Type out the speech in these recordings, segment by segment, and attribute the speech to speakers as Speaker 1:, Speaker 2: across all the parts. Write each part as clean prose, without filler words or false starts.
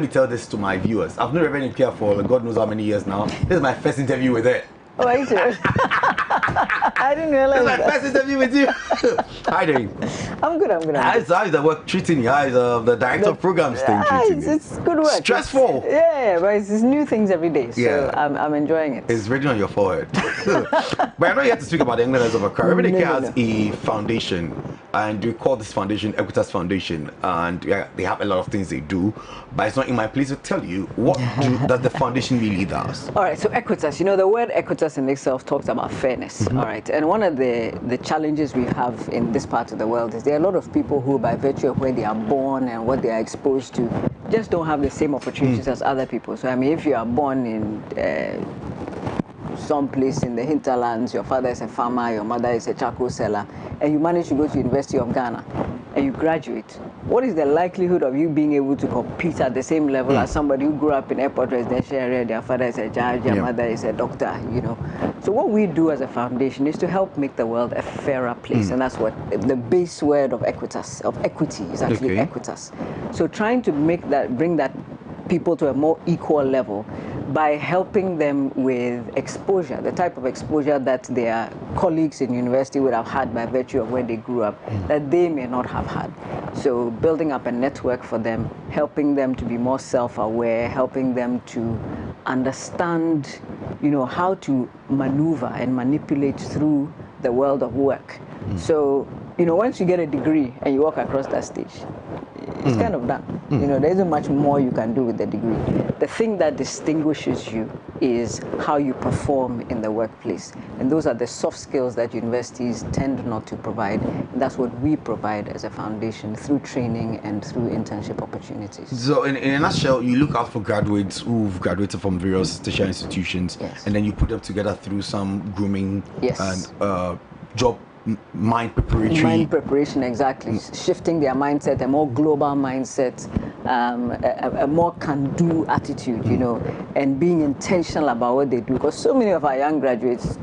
Speaker 1: Let me tell this to my viewers. I've known Reverend Ikea for God knows how many years now. This is my first interview with her.
Speaker 2: Oh, are you serious? I didn't realize
Speaker 1: This is my first interview with you. How are you doing?
Speaker 2: I'm good.
Speaker 1: How is the work treating you? How is the director of programs thing treating you?
Speaker 2: It's good work.
Speaker 1: Stressful.
Speaker 2: But it's new things every day. So
Speaker 1: Yeah.
Speaker 2: I'm enjoying it.
Speaker 1: It's written on your forehead. But I'm not here to speak about the Englanders of Accra. Reverend Ikea has a foundation, and we call this foundation Equitas Foundation, and they have a lot of things they do. But it's not in my place to tell you what does the foundation really does.
Speaker 2: All right, so Equitas, the word Equitas in itself talks about fairness, all right? And one of the challenges we have in this part of the world is there are a lot of people who, by virtue of where they are born and what they are exposed to, just don't have the same opportunities as other people. So, I mean, if you are born in someplace in the hinterlands, your father is a farmer, your mother is a charcoal seller, and you manage to go to University of Ghana and you graduate, what is the likelihood of you being able to compete at the same level as somebody who grew up in airport residential area, their father is a judge, their mother is a doctor, So what we do as a foundation is to help make the world a fairer place, and that's what the base word of Equitas, of equity, is actually Equitas. So trying to bring that people to a more equal level by helping them with exposure, the type of exposure that their colleagues in university would have had by virtue of where they grew up, that they may not have had. So building up a network for them, helping them to be more self-aware, helping them to understand, how to maneuver and manipulate through the world of work. So, once you get a degree and you walk across that stage, it's kind of done. There isn't much more you can do with the degree. The thing that distinguishes you is how you perform in the workplace. And those are the soft skills that universities tend not to provide. And that's what we provide as a foundation through training and through internship opportunities.
Speaker 1: So in a nutshell, you look out for graduates who've graduated from various tertiary institutions, and then you put them together through some grooming and job mind preparation,
Speaker 2: exactly. Shifting their mindset, a more global mindset, a more can-do attitude, and being intentional about what they do. Because so many of our young graduates,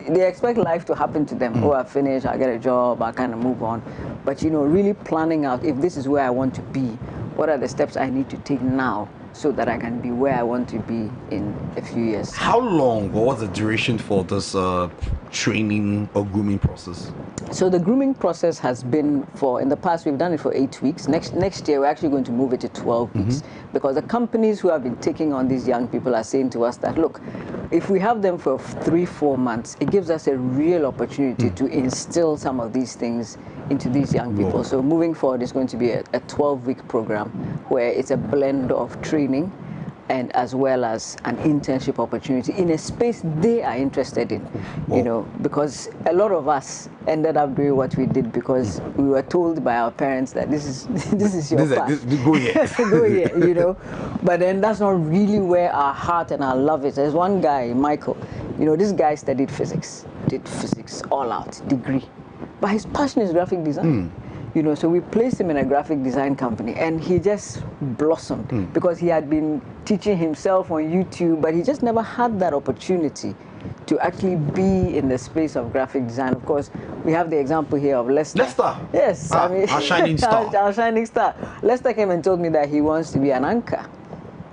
Speaker 2: they expect life to happen to them. Oh, I finish, I get a job, I kind of move on. But really planning out, if this is where I want to be, what are the steps I need to take now so that I can be where I want to be in a few years.
Speaker 1: How long, or what's the duration for this training or grooming process?
Speaker 2: So the grooming process has been in the past, we've done it for 8 weeks. Next year, we're actually going to move it to 12 weeks because the companies who have been taking on these young people are saying to us that, look, if we have them for 3-4 months, it gives us a real opportunity to instill some of these things into these young people. So moving forward, it's going to be a 12-week program where it's a blend of training and as well as an internship opportunity in a space they are interested in, because a lot of us ended up doing what we did because we were told by our parents that this is your path.
Speaker 1: Go here.
Speaker 2: Go here, But then that's not really where our heart and our love is. There's one guy, Michael, this guy studied physics, did physics all out, degree. But his passion is graphic design. So we placed him in a graphic design company and he just blossomed because he had been teaching himself on YouTube, but he just never had that opportunity to actually be in the space of graphic design. Of course, we have the example here of Lester. Yes.
Speaker 1: Our shining star.
Speaker 2: Our shining star. Lester came and told me that he wants to be an anchor.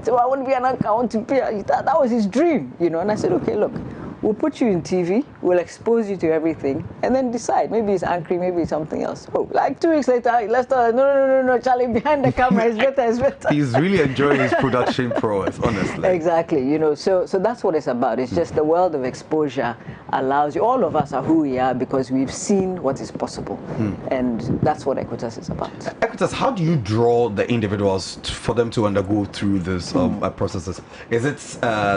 Speaker 2: So I want to be an anchor, I want to be, that was his dream, And I said, okay, look, we'll put you in TV, we'll expose you to everything, and then decide. Maybe it's anchoring, maybe it's something else. Oh, like 2 weeks later, Lester, no, Charlie, behind the camera, it's better.
Speaker 1: He's really enjoying his production prowess, honestly.
Speaker 2: Exactly, so that's what it's about. It's just the world of exposure allows you, all of us are who we are because we've seen what is possible. And that's what Equitas is about.
Speaker 1: Equitas, how do you draw the individuals for them to undergo through this processes? Is it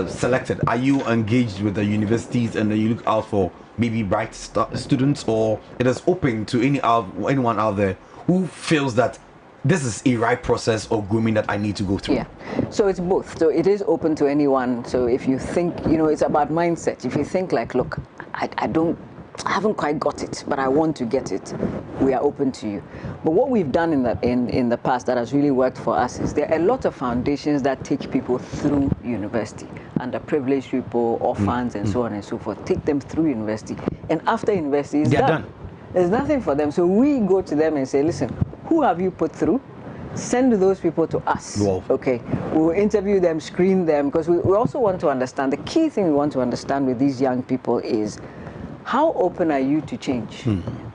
Speaker 1: selected? Are you engaged with the universities and then you look out for maybe bright students, or it is open to anyone out there who feels that this is a right process or grooming that I need to go through?
Speaker 2: Yeah, so it's both. So it is open to anyone. So if you think, it's about mindset. If you think like, look, I haven't quite got it, but I want to get it, we are open to you. But what we've done in the past that has really worked for us is there are a lot of foundations that take people through university, underprivileged people, orphans, and so on and so forth. Take them through university, and after university, it's done. There's nothing for them. So we go to them and say, listen, who have you put through? send those people to us.
Speaker 1: Wow.
Speaker 2: Okay, we'll interview them, screen them, because we also want to understand, the key thing we want to understand with these young people is, how open are you to change?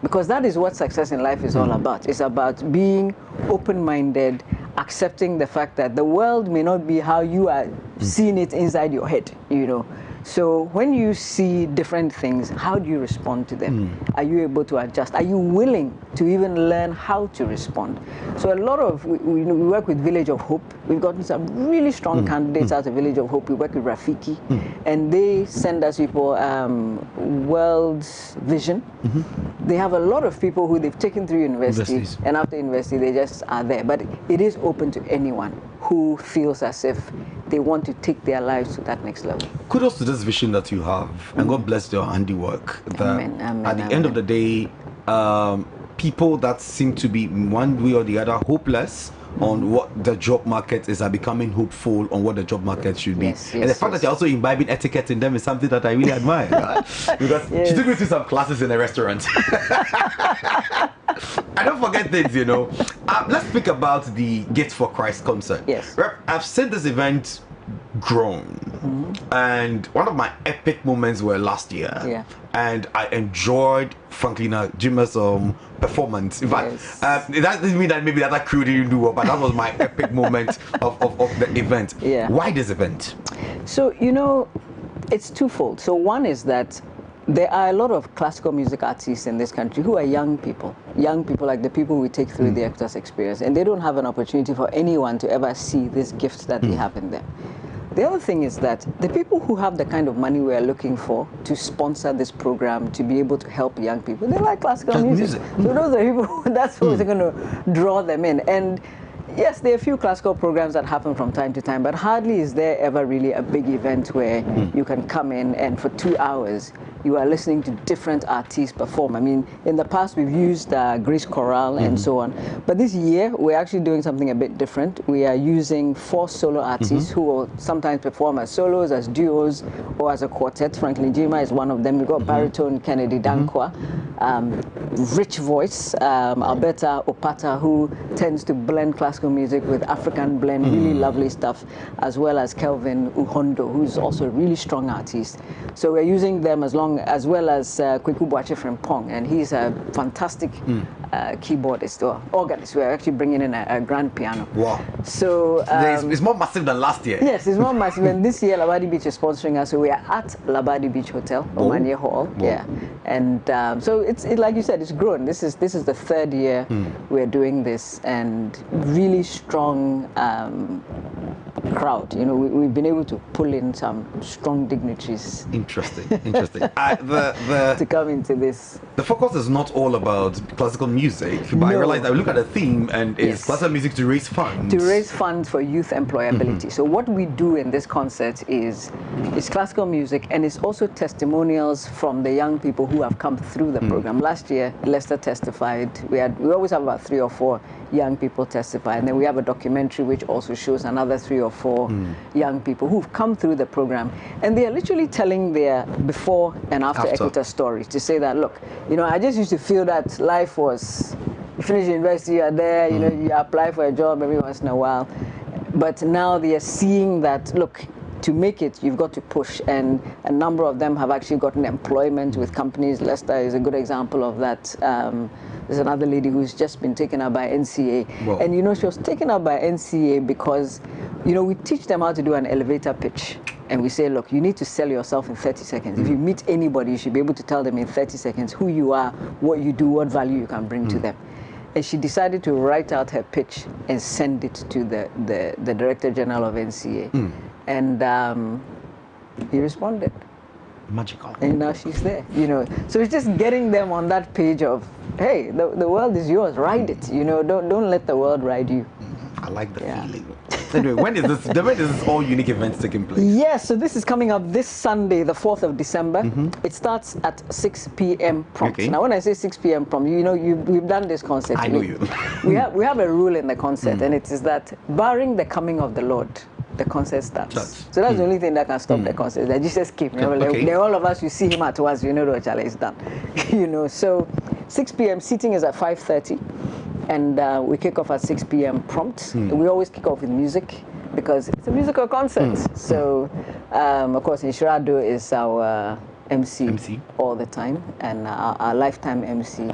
Speaker 2: Because that is what success in life is all about. It's about being open-minded, accepting the fact that the world may not be how you are seeing it inside your head, you know. So when you see different things, how do you respond to them? Are you able to adjust? Are you willing to even learn how to respond? So a lot of, we work with Village of Hope. We've gotten some really strong candidates out of Village of Hope. We work with Rafiki, and they send us people World Vision. They have a lot of people who they've taken through university, and after university they just are there. But it is open to anyone who feels as if they want to take their lives to that next level.
Speaker 1: Kudos to this vision that you have, and God bless your handiwork.
Speaker 2: Amen, amen,
Speaker 1: at the end of the day, people that seem to be one way or the other hopeless on what the job market is are becoming hopeful on what the job market should be. And the fact that you're also imbibing etiquette in them is something that I really admire. Right? Because she took me to some classes in a restaurant. I don't forget things, you know. Let's speak about the Gifts for Christ concert.
Speaker 2: Yes.
Speaker 1: I've seen this event grown, and one of my epic moments were last year.
Speaker 2: Yeah.
Speaker 1: And I enjoyed Franklina Jima's performance. In fact, that doesn't mean that maybe the other crew didn't do well, but that was my epic moment of the event.
Speaker 2: Yeah.
Speaker 1: Why this event?
Speaker 2: So, you know, it's twofold. So one is that there are a lot of classical music artists in this country who are young people like the people we take through the Equitas experience, and they don't have an opportunity for anyone to ever see this gift that they have in them. The other thing is that the people who have the kind of money we are looking for to sponsor this program, to be able to help young people, they like classical music. So those are people, that's who's going to draw them in. And yes, there are a few classical programs that happen from time to time, but hardly is there ever really a big event where you can come in and for 2 hours you are listening to different artists perform. I mean, in the past we've used Grace Chorale and so on, but this year we're actually doing something a bit different. We are using 4 solo artists who will sometimes perform as solos, as duos, or as a quartet. Franklin Jima is one of them. We've got baritone Kennedy Dankwa, rich voice, Alberta Opata, who tends to blend classical music with African blend, really lovely stuff, as well as Kelvin Uhondo, who's also a really strong artist. So we're using them as well as Kweku Boache Frimpong, and he's a fantastic keyboardist or organist. We're actually bringing in a grand piano. Wow. So
Speaker 1: it's more massive than last year.
Speaker 2: Yes, it's more massive. And this year Labadi Beach is sponsoring us, so we are at Labadi Beach Hotel, Omanye Hall. Yeah. And so it's like you said, it's grown. This is the 3rd year we're doing this, and really strong crowd. You know, we've been able to pull in some strong dignitaries.
Speaker 1: Interesting.
Speaker 2: To come into this.
Speaker 1: The focus is not all about classical music, but I realized I look at the theme and it's classical music to raise funds.
Speaker 2: To raise funds for youth employability. So what we do in this concert is classical music, and it's also testimonials from the young people who have come through the program. Last year, Lester testified. We always have about 3 or 4 young people testify, and then we have a documentary which also shows another 3 or 4 young people who've come through the program, and they are literally telling their before and after Equitas stories to say that, look, you know, I just used to feel that life was, you finish university, you are there, you know, you apply for a job every once in a while, but now they are seeing that, look, to make it, you've got to push, and a number of them have actually gotten employment with companies. Lester is a good example of that. There's another lady who's just been taken up by NCA. Whoa. And you know, she was taken up by NCA because, you know, we teach them how to do an elevator pitch. And we say, look, you need to sell yourself in 30 seconds. If you meet anybody, you should be able to tell them in 30 seconds who you are, what you do, what value you can bring to them. And she decided to write out her pitch and send it to the Director General of NCA. And he responded.
Speaker 1: Magical.
Speaker 2: And now she's there, you know. So it's just getting them on that page of, hey, the world is yours, ride it. You know, don't let the world ride you.
Speaker 1: I like the feeling. Anyway, when is this all unique events taking place?
Speaker 2: Yes, so this is coming up this Sunday, the 4th of December. It starts at 6 p.m. prompt. Okay. Now, when I say 6 p.m. prompt, you know, we've done this concert.
Speaker 1: I know you.
Speaker 2: we have a rule in the concert, and it is that barring the coming of the Lord, the concert starts. So that's the only thing that can stop the concert. That Jesus came. You know, then all of us, you see him at once, you know the challenge is done. You know, so 6 p.m. seating is at 5:30. And we kick off at 6 p.m. prompt. We always kick off with music because it's a musical concert. So, of course, Inshirado is our MC all the time, and our lifetime MC.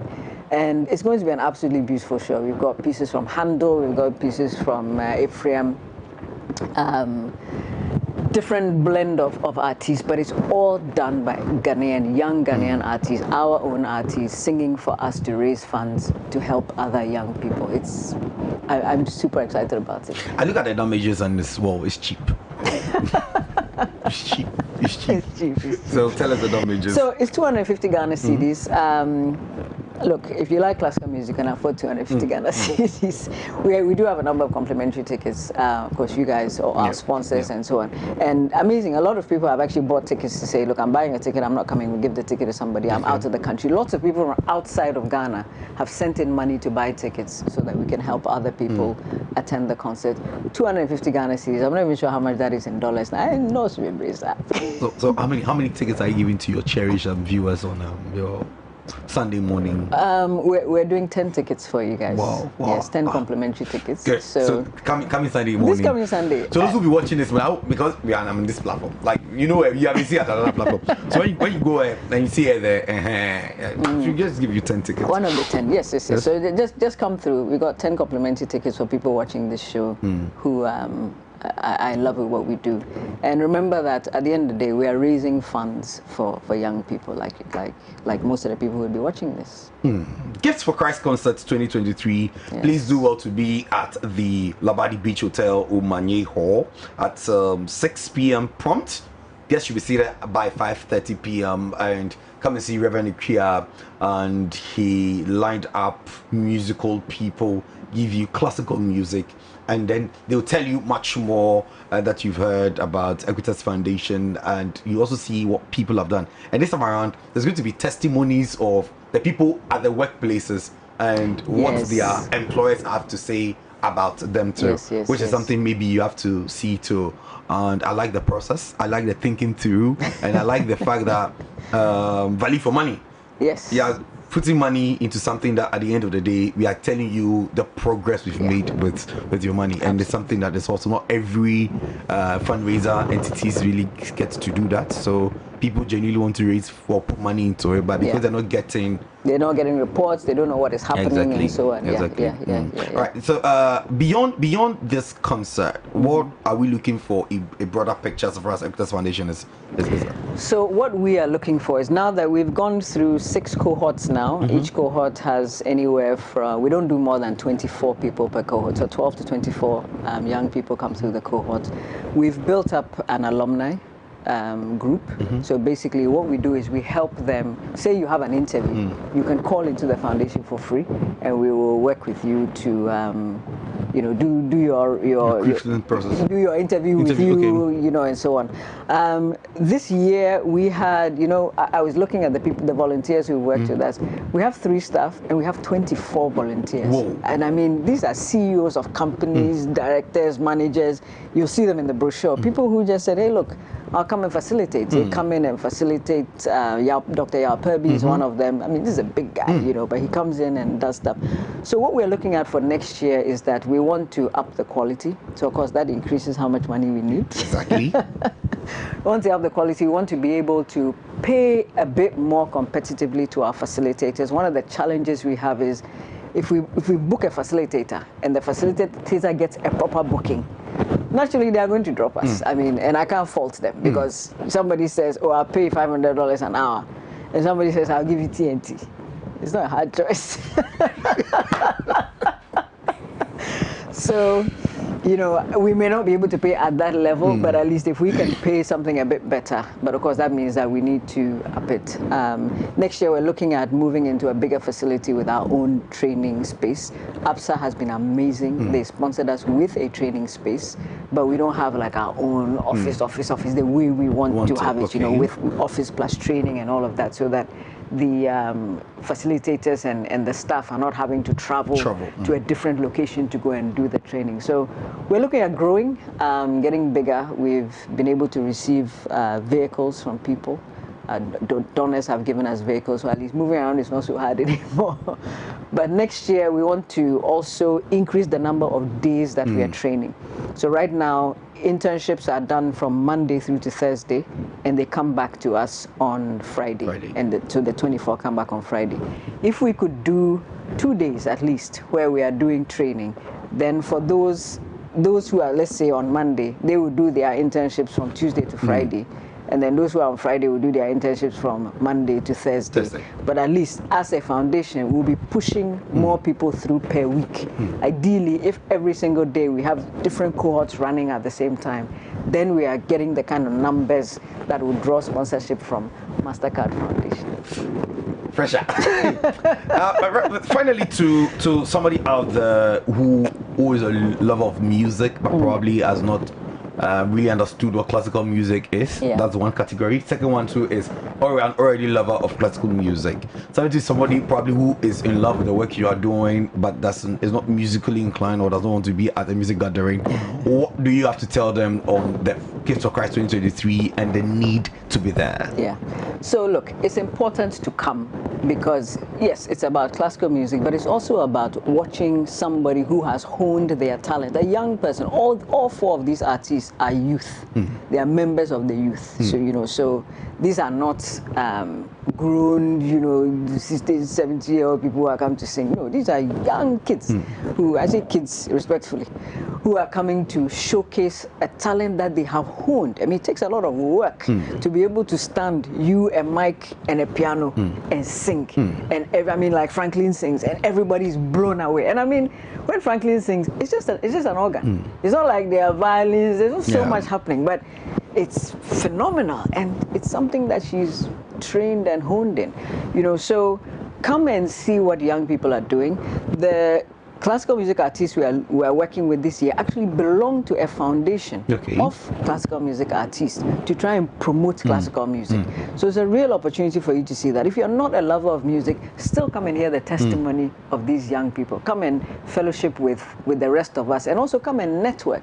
Speaker 2: And it's going to be an absolutely beautiful show. We've got pieces from Handel, we've got pieces from Ephraim, different blend of artists, but it's all done by young Ghanaian artists, our own artists, singing for us to raise funds to help other young people. I'm super excited about it.
Speaker 1: I look at the damages and it's, well, it's cheap. It's cheap. It's cheap.
Speaker 2: It's cheap.
Speaker 1: So tell us the damages.
Speaker 2: So it's 250 Ghana cedis. Look, if you like classical music, you can afford 250 Ghana cedis. We do have a number of complimentary tickets. Of course, you guys are our sponsors and so on. And amazing, a lot of people have actually bought tickets to say, look, I'm buying a ticket, I'm not coming, we'll give the ticket to somebody, I'm out of the country. Lots of people from outside of Ghana have sent in money to buy tickets so that we can help other people attend the concert. 250 Ghana cedis, I'm not even sure how much that is in dollars. I know to embrace that.
Speaker 1: So how many tickets are you giving to your cherished viewers on your Sunday morning?
Speaker 2: We're doing 10 tickets for you guys.
Speaker 1: Wow.
Speaker 2: Yes, 10 complimentary tickets.
Speaker 1: Good. So coming Sunday morning.
Speaker 2: This coming Sunday.
Speaker 1: So those who will be watching this now, because I'm on this platform, like, you know, you haven't seen it at another platform. So when you go and you see it there, you just give you 10 tickets.
Speaker 2: One of the 10, yes. So just come through. We got 10 complimentary tickets for people watching this show who I love what we do. And remember that at the end of the day, we are raising funds for young people like most of the people who will be watching this.
Speaker 1: Gifts for Christ Concert 2023. Yes. Please do well to be at the Labadi Beach Hotel, Umanye Hall at 6 p.m. prompt. Guests should be seated by 5:30 p.m. and come and see Reverend Ikea, and he lined up musical people, give you classical music, and then they'll tell you much more that you've heard about Equitas Foundation, and you also see what people have done. And this time around, there's going to be testimonies of the people at the workplaces and what their employers have to say about them too, which is something maybe you have to see too. And I like the process, I like the thinking through, and I like the fact that value for money.
Speaker 2: Yes.
Speaker 1: Yeah, putting money into something that at the end of the day we are telling you the progress we've made with your money. And it's something that is also not every fundraiser entities really get to do that. So people genuinely want to raise for put money into it, but because they're not getting reports, they don't know what is happening and so on. All right, so beyond this concert, what are we looking for a broader picture as far as Equitas Foundation is concerned?
Speaker 2: So what we are looking for is, now that we've gone through 6 cohorts now, each cohort has anywhere from, we don't do more than 24 people per cohort, so 12 to 24 young people come through the cohort. We've built up an alumni group. So basically what we do is we help them. Say you have an interview, you can call into the foundation for free, and we will work with you to do your
Speaker 1: process,
Speaker 2: do your interview with you, and so on. This year we had, I was looking at the volunteers who worked with us. We have 3 staff and we have 24 volunteers.
Speaker 1: Whoa.
Speaker 2: And I mean, these are CEOs of companies, directors, managers. You'll see them in the brochure. People who just said, hey, look, I'll come and facilitate. They come in and facilitate. Dr. Yao is one of them. I mean, this is a big guy, but he comes in and does stuff. So what we're looking at for next year is that we want to up the quality. So of course that increases how much money we need.
Speaker 1: Exactly.
Speaker 2: We want to up the quality. We want to be able to pay a bit more competitively to our facilitators. One of the challenges we have is if we book a facilitator and the facilitator gets a proper booking, naturally they are going to drop us. I mean, and I can't fault them because somebody says, oh, I'll pay $500 an hour, and somebody says, I'll give you TNT. It's not a hard choice. So, we may not be able to pay at that level, but at least if we can pay something a bit better. But of course, that means that we need to up it. Next year, we're looking at moving into a bigger facility with our own training space. APSA has been amazing. They sponsored us with a training space, but we don't have like our own office the way we want to have it, with office plus training and all of that, so that the facilitators and the staff are not having to travel to a different location to go and do the training. So we're looking at growing, getting bigger. We've been able to receive vehicles from people donors have given us vehicles, so at least moving around is not so hard anymore. But next year we want to also increase the number of days that we are training. So right now internships are done from Monday through to Thursday, and they come back to us on Friday. And so the 24 come back on Friday. If we could do 2 days at least where we are doing training, then for those who are, let's say, on Monday, they will do their internships from Tuesday to Friday. And then those who are on Friday will do their internships from Monday to Thursday. But at least as a foundation, we'll be pushing more people through per week. Ideally, if every single day we have different cohorts running at the same time, then we are getting the kind of numbers that will draw sponsorship from MasterCard Foundation.
Speaker 1: Pressure. Finally, to somebody out there who is a lover of music, but probably has not really understood what classical music is. That's one category. Second one too is an already lover of classical music. Somebody probably who is in love with the work you are doing, but is not musically inclined or doesn't want to be at a music gathering. What do you have to tell them on the Gifts of Christ 2023 and the need to be there?
Speaker 2: So look, it's important to come because yes, it's about classical music, but it's also about watching somebody who has honed their talent. A young person. All four of these artists are youth. They are members of the youth. So so these are not grown 60, 70-year-old people who are come to sing. No, these are young kids who, I say kids respectfully, who are coming to showcase a talent that they have honed. I mean, it takes a lot of work to be able to stand you, a mic, and a piano and sing. And I mean, like Franklin sings, and everybody's blown away. And I mean, when Franklin sings, it's just an organ. It's not like there are violins. There's not so much happening, but it's phenomenal, and it's something that she's trained and honed in. So come and see what young people are doing. The classical music artists we are working with this year actually belong to a foundation of classical music artists to try and promote classical music. So it's a real opportunity for you to see that. If you're not a lover of music, still come and hear the testimony of these young people. Come and fellowship with the rest of us, and also come and network.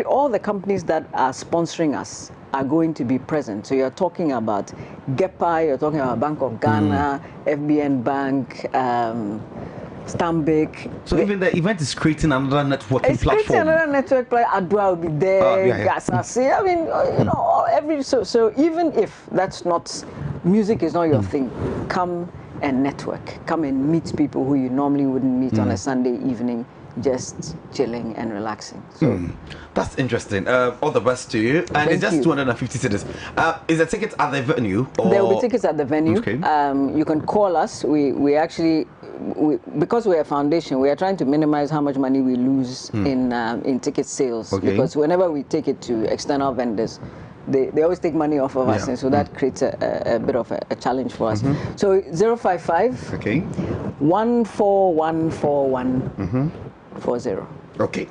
Speaker 2: All the companies that are sponsoring us are going to be present. So you're talking about GEPA, you're talking about Bank of Ghana, FBN Bank, Stanbic. So
Speaker 1: even the event is creating another networking platform.
Speaker 2: It's creating another network platform. Adwa will be there. Gasasi. I mean, so even if that's not, music is not your thing, come and network. Come and meet people who you normally wouldn't meet on a Sunday evening, just chilling and relaxing. So
Speaker 1: that's interesting. All the best to you. And it's just 250 cities. Is the tickets at the venue? Or?
Speaker 2: There will be tickets at the venue. You can call us. We actually, because we're a foundation, we are trying to minimize how much money we lose in ticket sales. Because whenever we take it to external vendors, they always take money off of us, and so that creates a bit of a challenge for us. So 055 14144140.
Speaker 1: Okay.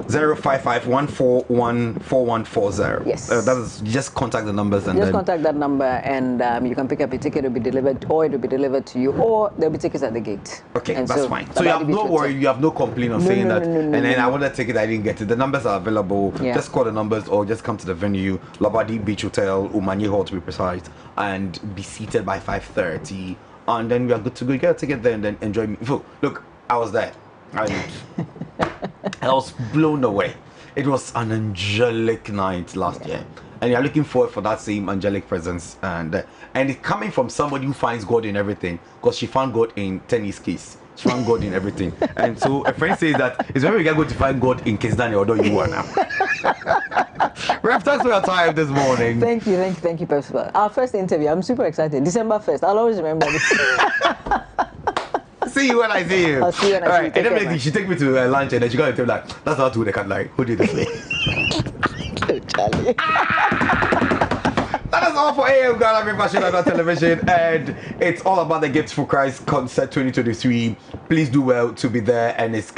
Speaker 1: 05514414140.
Speaker 2: Yes.
Speaker 1: That is, just contact the numbers and
Speaker 2: just contact that number, and you can pick up a ticket. It'll be delivered, or it'll be delivered to you, or there'll be tickets at the gate.
Speaker 1: Okay, and that's fine. So you have no worry, you have no complaint of saying that. And then I want a ticket, I didn't get it. The numbers are available. Just call the numbers, or just come to the venue, Labadi Beach Hotel, Umanye Hall to be precise, and be seated by 5:30, and then we are good to go. You get a ticket there, and then enjoy. Look, I was there. I was blown away. It was an angelic night last year, and you're looking forward for that same angelic presence, and it's coming from somebody who finds God in everything, because she found God in tennis case. She found God in everything. And so a friend says that it's very good to find God in Case Daniel, although you are now. Ref, thanks for your time this morning.
Speaker 2: Thank you, Percival. Our first interview, I'm super excited. December 1st, I'll always remember this.
Speaker 1: See you when I see you.
Speaker 2: I'll see you when I see you.
Speaker 1: And then she take me to lunch, and then she got to tell me, like, that's not who they can like. Who did this thing? Charlie. That is all for AM Ghana Breakfast on television, and it's all about the Gifts for Christ concert 2023. Please do well to be there, and it's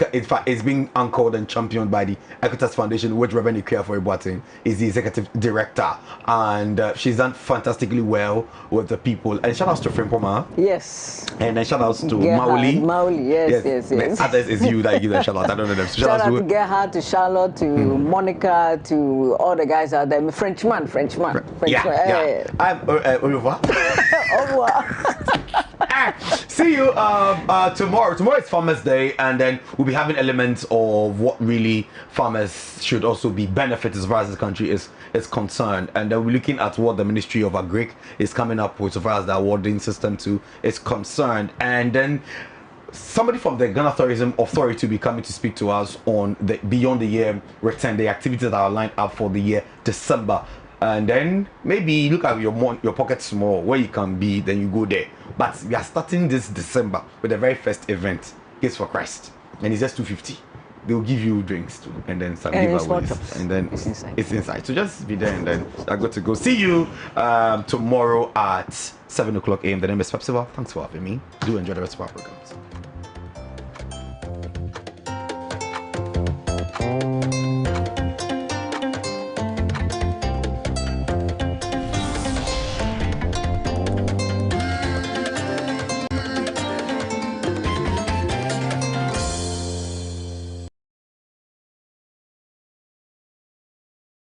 Speaker 1: being anchored and championed by the Equitas Foundation, which Reverend Ikuafo Boateng is the executive director, and she's done fantastically well with the people. And shout outs to Frimpoma.
Speaker 2: Yes.
Speaker 1: And then shout outs to Mauli.
Speaker 2: Mauli, yes.
Speaker 1: Others is you that you give a shout out. I don't know them. So
Speaker 2: shout out to Gerhard, to Charlotte, to Monica, to all the guys out there. Frenchman.
Speaker 1: Yeah, I'm Oliver.
Speaker 2: Au revoir.
Speaker 1: See you tomorrow. Tomorrow is Farmers Day, and then we'll be having elements of what really farmers should also be benefited as far as the country is concerned. And then we're looking at what the Ministry of Agric is coming up with as far as the awarding system too is concerned. And then somebody from the Ghana Tourism Authority will be coming to speak to us on the beyond the year return, the activities that are lined up for the year December. And then maybe look at your pockets more where you can be, then you go there. But we are starting this December with the very first event, Kids for Christ, and it's just 250. They will give you drinks too, and then some giveaways, and then it's inside. So just be there, and then I got to go. See you tomorrow at 7 o'clock a.m. The name is Pepsiva. Thanks for having me. Do enjoy the rest of our programs.